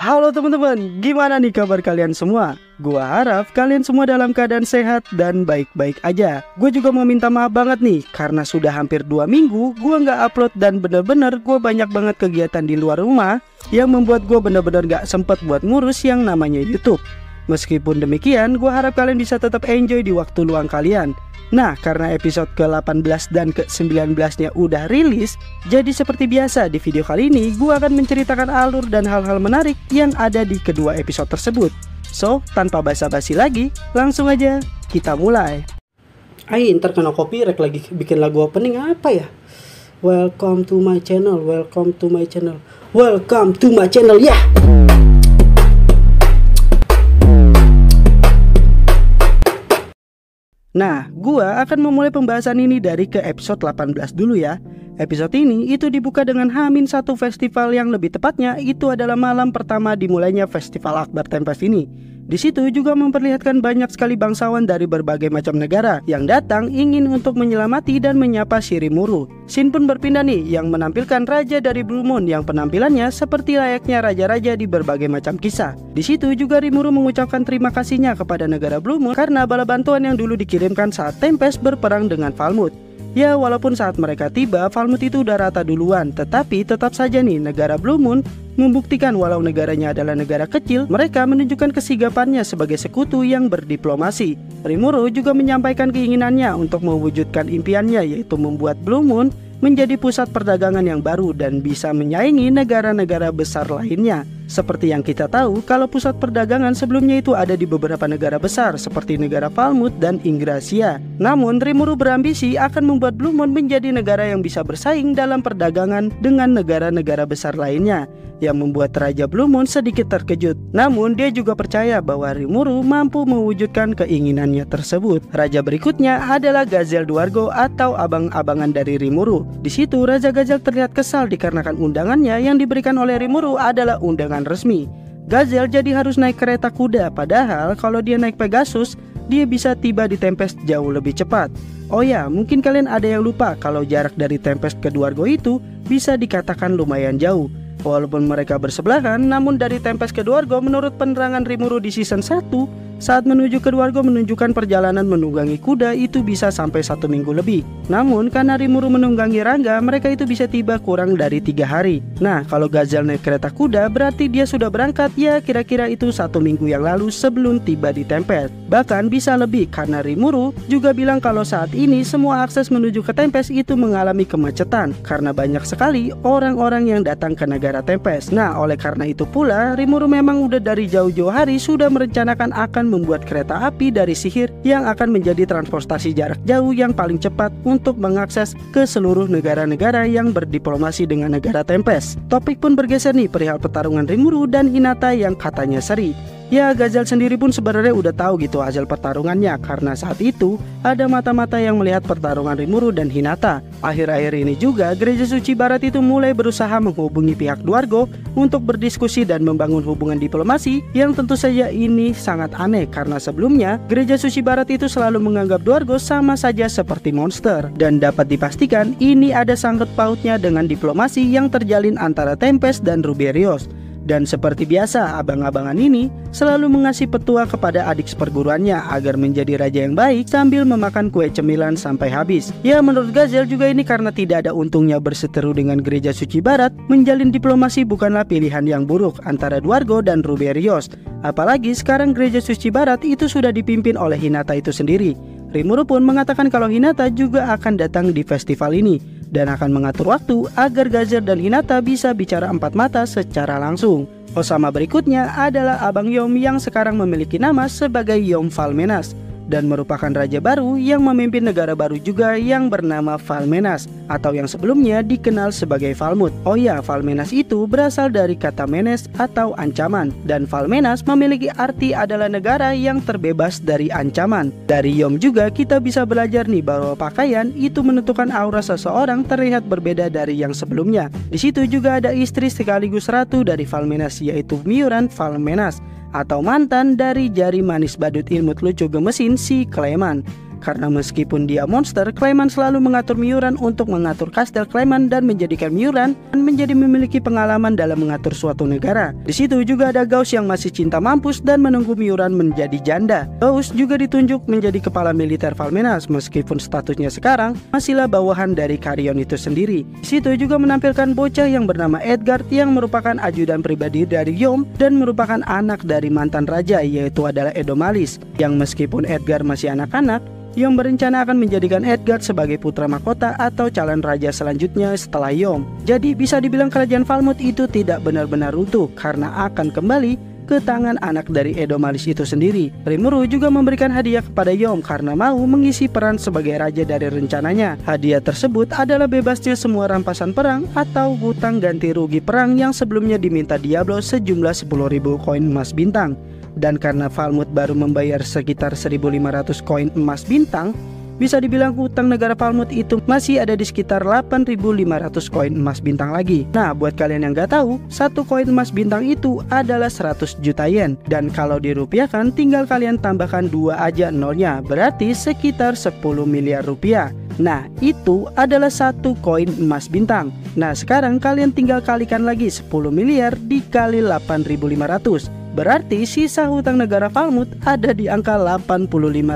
Halo teman-teman, gimana nih kabar kalian semua? Gua harap kalian semua dalam keadaan sehat dan baik-baik aja. Gue juga mau minta maaf banget nih, karena sudah hampir 2 minggu gue nggak upload dan bener-bener gue banyak banget kegiatan di luar rumah yang membuat gue bener-bener nggak sempet buat ngurus yang namanya YouTube. Meskipun demikian, gue harap kalian bisa tetap enjoy di waktu luang kalian. Nah, karena episode ke-18 dan ke-19-nya udah rilis, jadi seperti biasa di video kali ini gue akan menceritakan alur dan hal-hal menarik yang ada di kedua episode tersebut. So, tanpa basa-basi lagi, langsung aja kita mulai. Ntar kena copyright lagi bikin lagu opening apa ya? Welcome to my channel, welcome to my channel, welcome to my channel, ya! Nah, gua akan memulai pembahasan ini dari ke episode 18 dulu ya. Episode ini itu dibuka dengan H-1 festival yang lebih tepatnya itu adalah malam pertama dimulainya Festival Akbar Tempest ini. Di situ juga memperlihatkan banyak sekali bangsawan dari berbagai macam negara yang datang ingin untuk menyelamati dan menyapa si Rimuru. Scene pun berpindah nih yang menampilkan raja dari Blue Moon yang penampilannya seperti layaknya raja-raja di berbagai macam kisah. Di situ juga Rimuru mengucapkan terima kasihnya kepada negara Blue Moon karena bala bantuan yang dulu dikirimkan saat Tempest berperang dengan Falmouth. Ya, walaupun saat mereka tiba, Falmouth itu udah rata duluan, tetapi tetap saja nih negara Blue Moon membuktikan walau negaranya adalah negara kecil, mereka menunjukkan kesigapannya sebagai sekutu yang berdiplomasi. Rimuru juga menyampaikan keinginannya untuk mewujudkan impiannya, yaitu membuat Blue Moon menjadi pusat perdagangan yang baru dan bisa menyaingi negara-negara besar lainnya. Seperti yang kita tahu, kalau pusat perdagangan sebelumnya itu ada di beberapa negara besar seperti negara Falmouth dan Ingrasia. Namun Rimuru berambisi akan membuat Blue Moon menjadi negara yang bisa bersaing dalam perdagangan dengan negara-negara besar lainnya, yang membuat Raja Blue Moon sedikit terkejut. Namun dia juga percaya bahwa Rimuru mampu mewujudkan keinginannya tersebut. Raja berikutnya adalah Gazel Duargo atau abang-abangan dari Rimuru. Di situ Raja Gazel terlihat kesal dikarenakan undangannya yang diberikan oleh Rimuru adalah undangan resmi. Gazel jadi harus naik kereta kuda, padahal kalau dia naik Pegasus, dia bisa tiba di Tempest jauh lebih cepat. Oh ya, mungkin kalian ada yang lupa kalau jarak dari Tempest ke Duargo itu bisa dikatakan lumayan jauh. Walaupun mereka bersebelahan, namun dari Tempest ke Duargo menurut penerangan Rimuru di season 1, saat menuju ke Duargo menunjukkan perjalanan menunggangi kuda itu bisa sampai 1 minggu lebih. Namun karena Rimuru menunggangi Rangga, mereka itu bisa tiba kurang dari 3 hari. Nah, kalau Gazel naik kereta kuda berarti dia sudah berangkat ya kira-kira itu 1 minggu yang lalu sebelum tiba di Tempest. Bahkan bisa lebih karena Rimuru juga bilang kalau saat ini semua akses menuju ke Tempest itu mengalami kemacetan karena banyak sekali orang-orang yang datang ke negara Tempest. Nah, oleh karena itu pula Rimuru memang udah dari jauh-jauh hari sudah merencanakan akan membuat kereta api dari sihir yang akan menjadi transportasi jarak jauh yang paling cepat untuk mengakses ke seluruh negara-negara yang berdiplomasi dengan negara Tempest. Topik pun bergeser nih perihal pertarungan Rimuru dan Hinata yang katanya seri. Ya, Gazel sendiri pun sebenarnya udah tahu gitu hasil pertarungannya karena saat itu ada mata-mata yang melihat pertarungan Rimuru dan Hinata. Akhir-akhir ini juga Gereja Suci Barat itu mulai berusaha menghubungi pihak Duargo untuk berdiskusi dan membangun hubungan diplomasi yang tentu saja ini sangat aneh karena sebelumnya Gereja Suci Barat itu selalu menganggap Duargo sama saja seperti monster dan dapat dipastikan ini ada sangkut pautnya dengan diplomasi yang terjalin antara Tempest dan Ruberios. Dan seperti biasa, abang-abangan ini selalu mengasih petua kepada adik seperguruannya agar menjadi raja yang baik sambil memakan kue cemilan sampai habis. Ya, menurut Gazel juga ini karena tidak ada untungnya berseteru dengan Gereja Suci Barat, menjalin diplomasi bukanlah pilihan yang buruk antara Duargo dan Ruberios. Apalagi sekarang Gereja Suci Barat itu sudah dipimpin oleh Hinata itu sendiri. Rimuru pun mengatakan kalau Hinata juga akan datang di festival ini dan akan mengatur waktu agar Gazel dan Hinata bisa bicara 4 mata secara langsung. Osama berikutnya adalah Abang Yom yang sekarang memiliki nama sebagai Yom Falmenas dan merupakan raja baru yang memimpin negara baru juga yang bernama Falmenas atau yang sebelumnya dikenal sebagai Falmouth. Oh ya, Falmenas itu berasal dari kata menes atau ancaman dan Falmenas memiliki arti adalah negara yang terbebas dari ancaman. Dari Yom juga kita bisa belajar nih bahwa pakaian itu menentukan aura seseorang terlihat berbeda dari yang sebelumnya. Di situ juga ada istri sekaligus ratu dari Falmenas yaitu Miuran Falmenas atau mantan dari jari manis badut ilmu lucu gemesin si Cleman. Karena meskipun dia monster, Clayman selalu mengatur Miyuran untuk mengatur kastel Clayman dan menjadikan Miyuran menjadi memiliki pengalaman dalam mengatur suatu negara. Di situ juga ada Gauss yang masih cinta mampus dan menunggu Miyuran menjadi janda. Gauss juga ditunjuk menjadi kepala militer Valmenas meskipun statusnya sekarang masihlah bawahan dari Carrion itu sendiri. Di situ juga menampilkan bocah yang bernama Edgard yang merupakan ajudan pribadi dari Yom dan merupakan anak dari mantan raja, yaitu adalah Edomalis, yang meskipun Edgard masih anak-anak, Yom berencana akan menjadikan Edgard sebagai putra mahkota atau calon raja selanjutnya setelah Yom. Jadi bisa dibilang kerajaan Falmouth itu tidak benar-benar runtuh karena akan kembali ke tangan anak dari Edomalis itu sendiri. Rimuru juga memberikan hadiah kepada Yom karena mau mengisi peran sebagai raja dari rencananya. Hadiah tersebut adalah bebasnya semua rampasan perang atau hutang ganti rugi perang yang sebelumnya diminta Diablo sejumlah 10.000 koin emas bintang. Dan karena Falmouth baru membayar sekitar 1.500 koin emas bintang, bisa dibilang hutang negara Falmouth itu masih ada di sekitar 8.500 koin emas bintang lagi. Nah, buat kalian yang gak tahu, satu koin emas bintang itu adalah 100 juta yen. Dan kalau dirupiahkan, tinggal kalian tambahkan 2 aja nolnya, berarti sekitar 10 miliar rupiah. Nah, itu adalah satu koin emas bintang. Nah, sekarang kalian tinggal kalikan lagi 10 miliar dikali 8.500. Berarti sisa hutang negara Falmouth ada di angka 85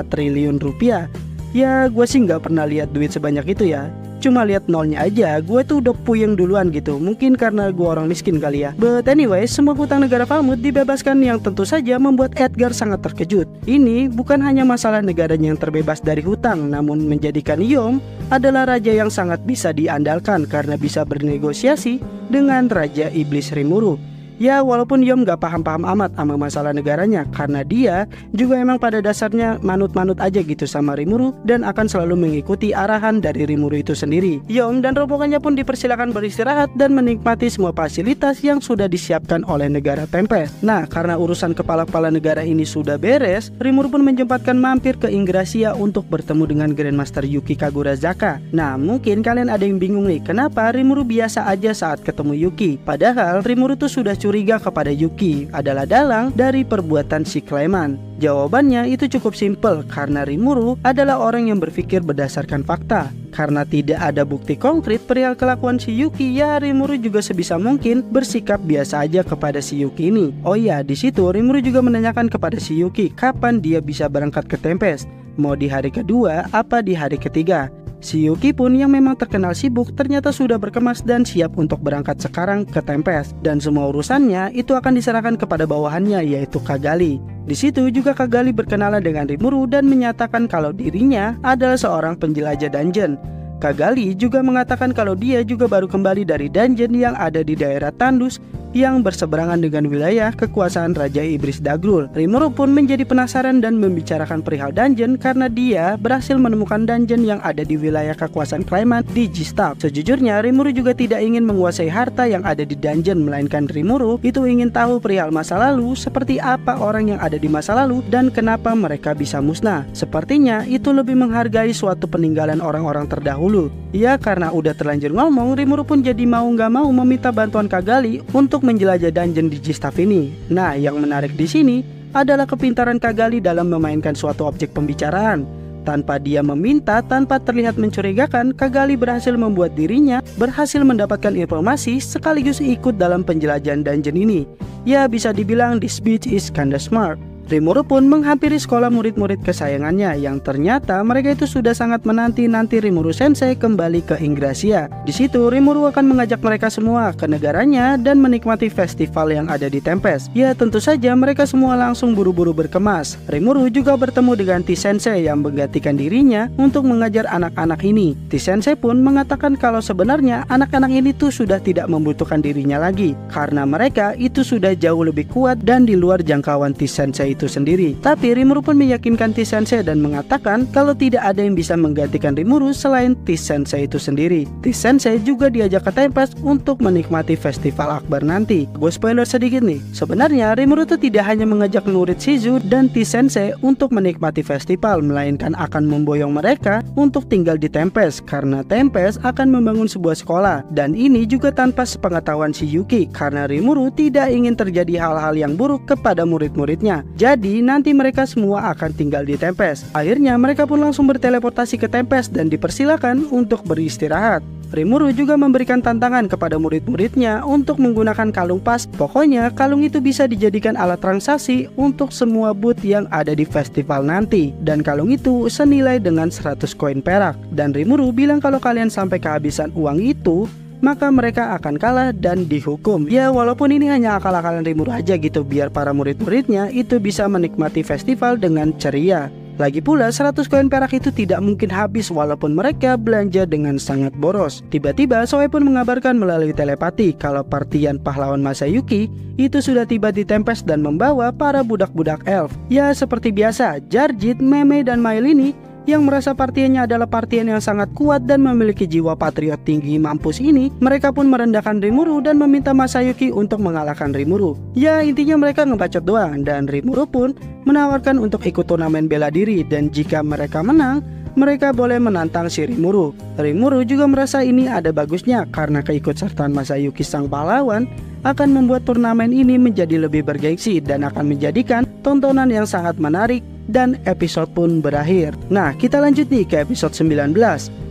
triliun rupiah. Ya, gue sih nggak pernah lihat duit sebanyak itu ya. Cuma lihat nolnya aja, gue tuh udah puyeng duluan gitu. Mungkin karena gue orang miskin kali ya. But anyway, semua hutang negara Falmouth dibebaskan yang tentu saja membuat Edgar sangat terkejut. Ini bukan hanya masalah negaranya yang terbebas dari hutang, namun menjadikan Yom adalah raja yang sangat bisa diandalkan karena bisa bernegosiasi dengan Raja Iblis Rimuru. Ya, walaupun Yom gak paham-paham amat sama masalah negaranya, karena dia juga emang pada dasarnya manut-manut aja gitu sama Rimuru dan akan selalu mengikuti arahan dari Rimuru itu sendiri. Yom dan rombongannya pun dipersilakan beristirahat dan menikmati semua fasilitas yang sudah disiapkan oleh negara Tempest. Nah, karena urusan kepala-kepala negara ini sudah beres, Rimuru pun menyempatkan mampir ke Ingracia untuk bertemu dengan Grandmaster Yuki Kagurazaka. Nah, mungkin kalian ada yang bingung nih, kenapa Rimuru biasa aja saat ketemu Yuki? Padahal Rimuru tuh sudah curiga kepada Yuki adalah dalang dari perbuatan si Clayman. Jawabannya itu cukup simpel, karena Rimuru adalah orang yang berpikir berdasarkan fakta. Karena tidak ada bukti konkret perihal kelakuan si Yuki, ya Rimuru juga sebisa mungkin bersikap biasa aja kepada si Yuki ini. Oh iya, di situ Rimuru juga menanyakan kepada si Yuki kapan dia bisa berangkat ke Tempest. Mau di hari kedua apa di hari ketiga? Si Yuki pun yang memang terkenal sibuk ternyata sudah berkemas dan siap untuk berangkat sekarang ke Tempest, dan semua urusannya itu akan diserahkan kepada bawahannya yaitu Cagalli. Di situ juga Cagalli berkenalan dengan Rimuru dan menyatakan kalau dirinya adalah seorang penjelajah dungeon. Cagalli juga mengatakan kalau dia juga baru kembali dari dungeon yang ada di daerah Tandus yang berseberangan dengan wilayah kekuasaan Raja Iblis Dagrul. Rimuru pun menjadi penasaran dan membicarakan perihal dungeon karena dia berhasil menemukan dungeon yang ada di wilayah kekuasaan Clayman di G-Stab. Sejujurnya Rimuru juga tidak ingin menguasai harta yang ada di dungeon, melainkan Rimuru itu ingin tahu perihal masa lalu, seperti apa orang yang ada di masa lalu dan kenapa mereka bisa musnah. Sepertinya itu lebih menghargai suatu peninggalan orang-orang terdahulu. Ya, karena udah terlanjur ngomong, Rimuru pun jadi mau nggak mau meminta bantuan Cagalli untuk menjelajah dungeon di G-Stab ini. Nah, yang menarik di sini adalah kepintaran Cagalli dalam memainkan suatu objek pembicaraan. Tanpa dia meminta, tanpa terlihat mencurigakan, Cagalli berhasil membuat dirinya berhasil mendapatkan informasi sekaligus ikut dalam penjelajahan dungeon ini. Ya, bisa dibilang this bitch is kinda smart. Rimuru pun menghampiri sekolah murid-murid kesayangannya yang ternyata mereka itu sudah sangat menanti-nanti Rimuru Sensei kembali ke Ingracia. Di situ Rimuru akan mengajak mereka semua ke negaranya dan menikmati festival yang ada di Tempest. Ya, tentu saja mereka semua langsung buru-buru berkemas. Rimuru juga bertemu dengan T Sensei yang menggantikan dirinya untuk mengajar anak-anak ini. T Sensei pun mengatakan kalau sebenarnya anak-anak ini tuh sudah tidak membutuhkan dirinya lagi karena mereka itu sudah jauh lebih kuat dan di luar jangkauan T Sensei itu sendiri. Tapi Rimuru pun meyakinkan T Sensei dan mengatakan kalau tidak ada yang bisa menggantikan Rimuru selain T Sensei itu sendiri. T Sensei juga diajak ke Tempest untuk menikmati festival akbar nanti. Gue spoiler sedikit nih, sebenarnya Rimuru itu tidak hanya mengajak murid Shizu dan T Sensei untuk menikmati festival, melainkan akan memboyong mereka untuk tinggal di Tempest karena Tempest akan membangun sebuah sekolah, dan ini juga tanpa sepengetahuan si Yuki karena Rimuru tidak ingin terjadi hal-hal yang buruk kepada murid-muridnya. Jadi nanti mereka semua akan tinggal di Tempest. Akhirnya mereka pun langsung berteleportasi ke Tempest dan dipersilakan untuk beristirahat. Rimuru juga memberikan tantangan kepada murid-muridnya untuk menggunakan kalung pas. Pokoknya kalung itu bisa dijadikan alat transaksi untuk semua booth yang ada di festival nanti. Dan kalung itu senilai dengan 100 koin perak. Dan Rimuru bilang kalau kalian sampai kehabisan uang itu, maka mereka akan kalah dan dihukum. Ya walaupun ini hanya akal-akalan Rimuru aja gitu, biar para murid-muridnya itu bisa menikmati festival dengan ceria. Lagi pula 100 koin perak itu tidak mungkin habis walaupun mereka belanja dengan sangat boros. Tiba-tiba Soe pun mengabarkan melalui telepati kalau partian pahlawan Masayuki itu sudah tiba di Tempest dan membawa para budak-budak elf. Ya seperti biasa, Jarjit, Meme, dan Mail ini yang merasa partiannya adalah partian yang sangat kuat dan memiliki jiwa patriot tinggi mampus ini, mereka pun merendahkan Rimuru dan meminta Masayuki untuk mengalahkan Rimuru. Ya intinya mereka ngebacot doang, dan Rimuru pun menawarkan untuk ikut turnamen bela diri, dan jika mereka menang, mereka boleh menantang si Rimuru. Rimuru juga merasa ini ada bagusnya karena keikutsertaan Masayuki sang pahlawan akan membuat turnamen ini menjadi lebih bergengsi dan akan menjadikan tontonan yang sangat menarik. Dan episode pun berakhir. Nah kita lanjut nih ke episode 19.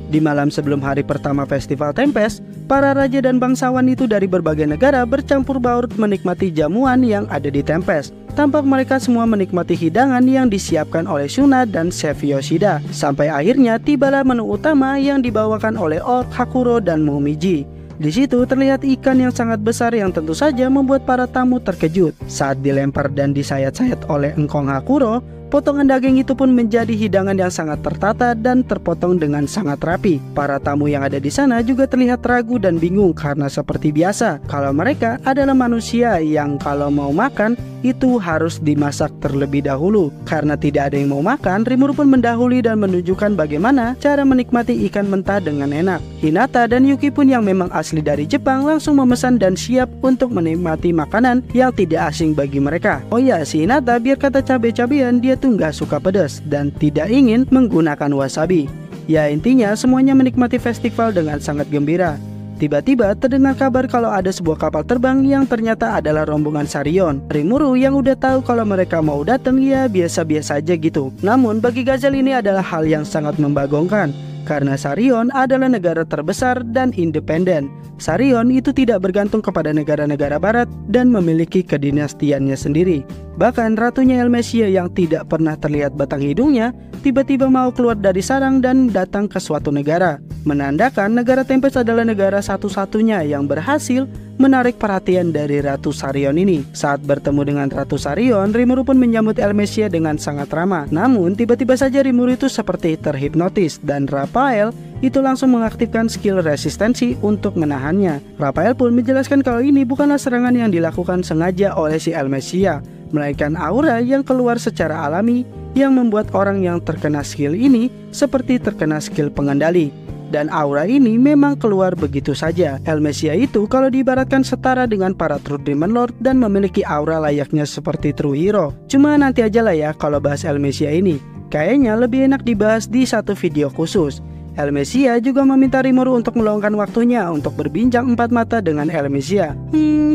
Di malam sebelum hari pertama festival Tempest, para raja dan bangsawan itu dari berbagai negara bercampur baur menikmati jamuan yang ada di Tempest. Tampak mereka semua menikmati hidangan yang disiapkan oleh Shuna dan Chef Yoshida. Sampai akhirnya tibalah menu utama yang dibawakan oleh Orc, Hakuro, dan Momiji. Di situ terlihat ikan yang sangat besar yang tentu saja membuat para tamu terkejut. Saat dilempar dan disayat-sayat oleh engkong Hakuro, potongan daging itu pun menjadi hidangan yang sangat tertata dan terpotong dengan sangat rapi. Para tamu yang ada di sana juga terlihat ragu dan bingung karena seperti biasa, kalau mereka adalah manusia yang kalau mau makan itu harus dimasak terlebih dahulu. Karena tidak ada yang mau makan, Rimuru pun mendahului dan menunjukkan bagaimana cara menikmati ikan mentah dengan enak. Hinata dan Yuki pun yang memang asli dari Jepang langsung memesan dan siap untuk menikmati makanan yang tidak asing bagi mereka. Oh ya, si Hinata biar kata cabe-cabean dia tuh nggak suka pedas dan tidak ingin menggunakan wasabi. Ya intinya semuanya menikmati festival dengan sangat gembira. Tiba-tiba terdengar kabar kalau ada sebuah kapal terbang yang ternyata adalah rombongan Sarion. Rimuru yang udah tahu kalau mereka mau datang ya biasa-biasa aja gitu. Namun bagi Gazelle ini adalah hal yang sangat membagongkan. Karena Sarion adalah negara terbesar dan independen. Sarion itu tidak bergantung kepada negara-negara barat dan memiliki kedinastiannya sendiri. Bahkan ratunya Elmesia yang tidak pernah terlihat batang hidungnya tiba-tiba mau keluar dari sarang dan datang ke suatu negara, menandakan negara Tempest adalah negara satu-satunya yang berhasil menarik perhatian dari Ratu Sarion ini. Saat bertemu dengan Ratu Sarion, Rimuru pun menyambut Elmesia dengan sangat ramah. Namun tiba-tiba saja Rimuru itu seperti terhipnotis dan Raphael itu langsung mengaktifkan skill resistensi untuk menahannya. Raphael pun menjelaskan kalau ini bukanlah serangan yang dilakukan sengaja oleh si Elmesia, melainkan aura yang keluar secara alami yang membuat orang yang terkena skill ini seperti terkena skill pengendali. Dan aura ini memang keluar begitu saja. Elmesia itu kalau diibaratkan setara dengan para True Demon Lord dan memiliki aura layaknya seperti True Hero. Cuma nanti aja lah ya kalau bahas Elmesia ini. Kayaknya lebih enak dibahas di satu video khusus. Elmesia juga meminta Rimuru untuk meluangkan waktunya untuk berbincang empat mata dengan Elmesia.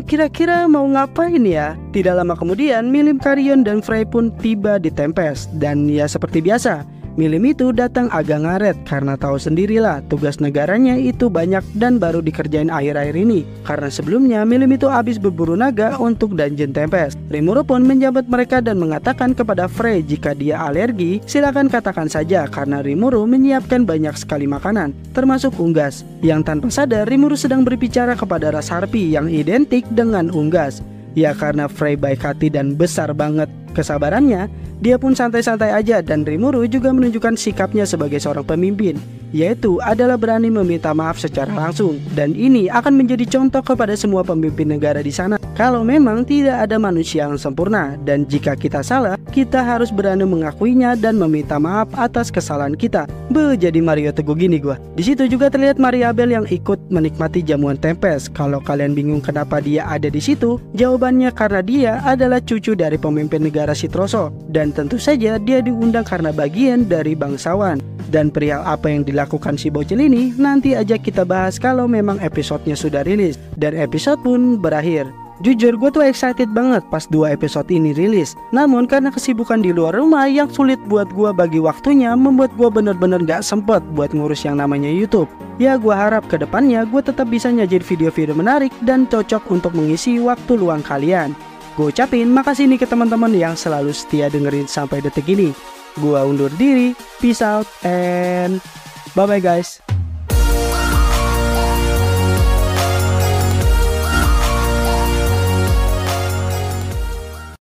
Kira-kira mau ngapain ya? Tidak lama kemudian Milim, Carrion, dan Frey pun tiba di Tempest. Dan ya seperti biasa, Milim itu datang agak ngaret karena tahu sendirilah tugas negaranya itu banyak dan baru dikerjain akhir-akhir ini. Karena sebelumnya Milim itu habis berburu naga untuk Dungeon Tempest. Rimuru pun menjabat mereka dan mengatakan kepada Frey jika dia alergi silakan katakan saja karena Rimuru menyiapkan banyak sekali makanan termasuk unggas. Yang tanpa sadar Rimuru sedang berbicara kepada ras harpi yang identik dengan unggas. Ya karena Frey baik hati dan besar banget kesabarannya, dia pun santai-santai aja dan Rimuru juga menunjukkan sikapnya sebagai seorang pemimpin, yaitu adalah berani meminta maaf secara langsung. Dan ini akan menjadi contoh kepada semua pemimpin negara di sana kalau memang tidak ada manusia yang sempurna, dan jika kita salah, kita harus berani mengakuinya dan meminta maaf atas kesalahan kita. Jadi Mario Teguh gini gua. Di situ juga terlihat Mariabel yang ikut menikmati jamuan Tempest. Kalau kalian bingung kenapa dia ada di situ, jawabannya karena dia adalah cucu dari pemimpin negara Citroso, dan tentu saja dia diundang karena bagian dari bangsawan. Dan perihal apa yang dilakukan si bocil ini nanti aja kita bahas kalau memang episodenya sudah rilis. Dan episode pun berakhir. Jujur gue tuh excited banget pas 2 episode ini rilis. Namun karena kesibukan di luar rumah yang sulit buat gue bagi waktunya, membuat gue bener-bener gak sempet buat ngurus yang namanya YouTube. Ya gue harap kedepannya gue tetap bisa nyajin video-video menarik dan cocok untuk mengisi waktu luang kalian. Gue ucapin makasih nih ke teman-teman yang selalu setia dengerin sampai detik ini. Gue undur diri, peace out and bye bye guys.